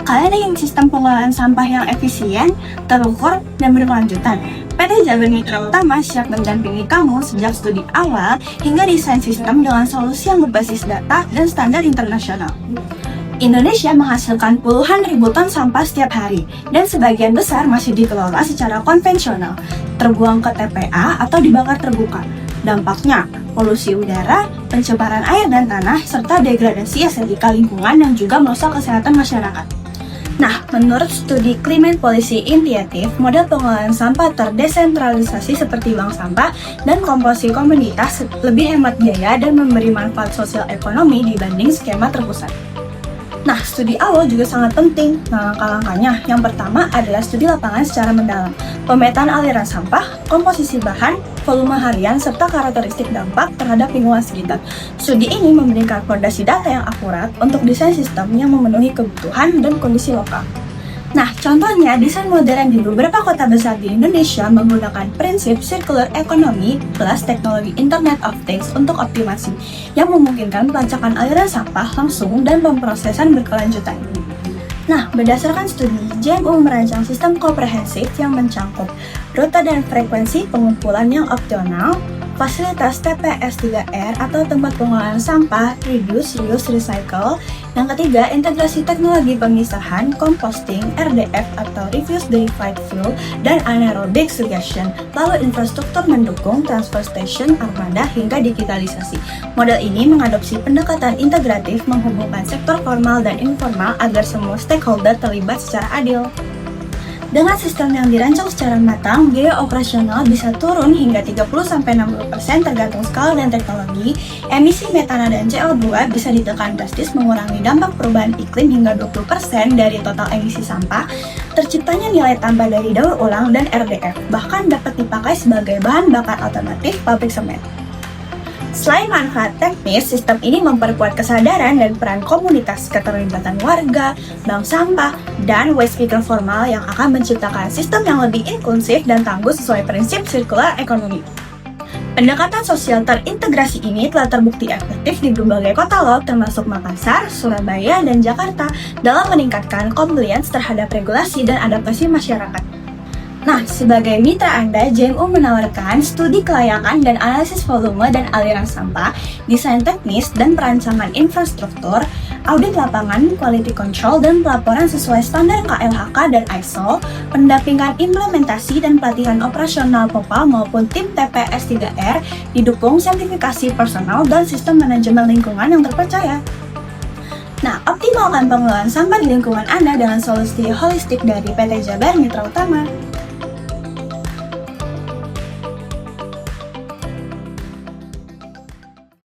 Kalian ingin sistem pengelolaan sampah yang efisien, terukur, dan berkelanjutan? PT Jabar Mitra Utama siap mendampingi kamu sejak studi awal hingga desain sistem dengan solusi yang berbasis data dan standar internasional. Indonesia menghasilkan puluhan ribu ton sampah setiap hari, dan sebagian besar masih dikelola secara konvensional, terbuang ke TPA atau dibakar terbuka. Dampaknya, polusi udara, pencemaran air dan tanah, serta degradasi estetika lingkungan yang juga merusak kesehatan masyarakat. Nah, menurut studi Climate Policy Initiative, model pengelolaan sampah terdesentralisasi seperti bank sampah dan komposi komunitas lebih hemat biaya dan memberi manfaat sosial ekonomi dibanding skema terpusat. Nah, studi awal juga sangat penting. Nah, langkah-langkahnya, yang pertama adalah studi lapangan secara mendalam, pemetaan aliran sampah, komposisi bahan, volume harian, serta karakteristik dampak terhadap lingkungan sekitar. Studi ini memberikan fondasi data yang akurat untuk desain sistem yang memenuhi kebutuhan dan kondisi lokal. Nah, contohnya desain modern di beberapa kota besar di Indonesia menggunakan prinsip circular economy plus teknologi Internet of Things untuk optimasi, yang memungkinkan pelacakan aliran sampah langsung dan pemrosesan berkelanjutan. Nah, berdasarkan studi, JMU merancang sistem komprehensif yang mencangkup rute dan frekuensi pengumpulan yang optimal, fasilitas TPS 3R atau tempat pengelolaan sampah, reduce, reuse, recycle. Yang ketiga, integrasi teknologi pemisahan, composting, RDF atau refuse derived fuel, dan anaerobic digestion. Lalu infrastruktur mendukung transfer station, armada, hingga digitalisasi. Model ini mengadopsi pendekatan integratif menghubungkan sektor formal dan informal agar semua stakeholder terlibat secara adil. Dengan sistem yang dirancang secara matang, biaya operasional bisa turun hingga 30-60% tergantung skala dan teknologi. Emisi metana dan CO2 bisa ditekan drastis, mengurangi dampak perubahan iklim hingga 20% dari total emisi sampah. Terciptanya nilai tambah dari daur ulang dan RDF, bahkan dapat dipakai sebagai bahan bakar alternatif pabrik semen. Selain manfaat teknis, sistem ini memperkuat kesadaran dan peran komunitas, keterlibatan warga, bank sampah, dan waste picker formal yang akan menciptakan sistem yang lebih inklusif dan tangguh sesuai prinsip circular economy. Pendekatan sosial terintegrasi ini telah terbukti efektif di berbagai kota loh, termasuk Makassar, Surabaya, dan Jakarta dalam meningkatkan compliance terhadap regulasi dan adaptasi masyarakat. Nah, sebagai mitra Anda, JMU menawarkan studi kelayakan dan analisis volume dan aliran sampah, desain teknis dan perancangan infrastruktur, audit lapangan, quality control, dan pelaporan sesuai standar KLHK dan ISO, pendampingan implementasi dan pelatihan operasional POPA maupun tim TPS 3R, didukung sertifikasi personal dan sistem manajemen lingkungan yang terpercaya. Nah, optimalkan pengelolaan sampah di lingkungan Anda dengan solusi holistik dari PT Jabar Mitra Utama.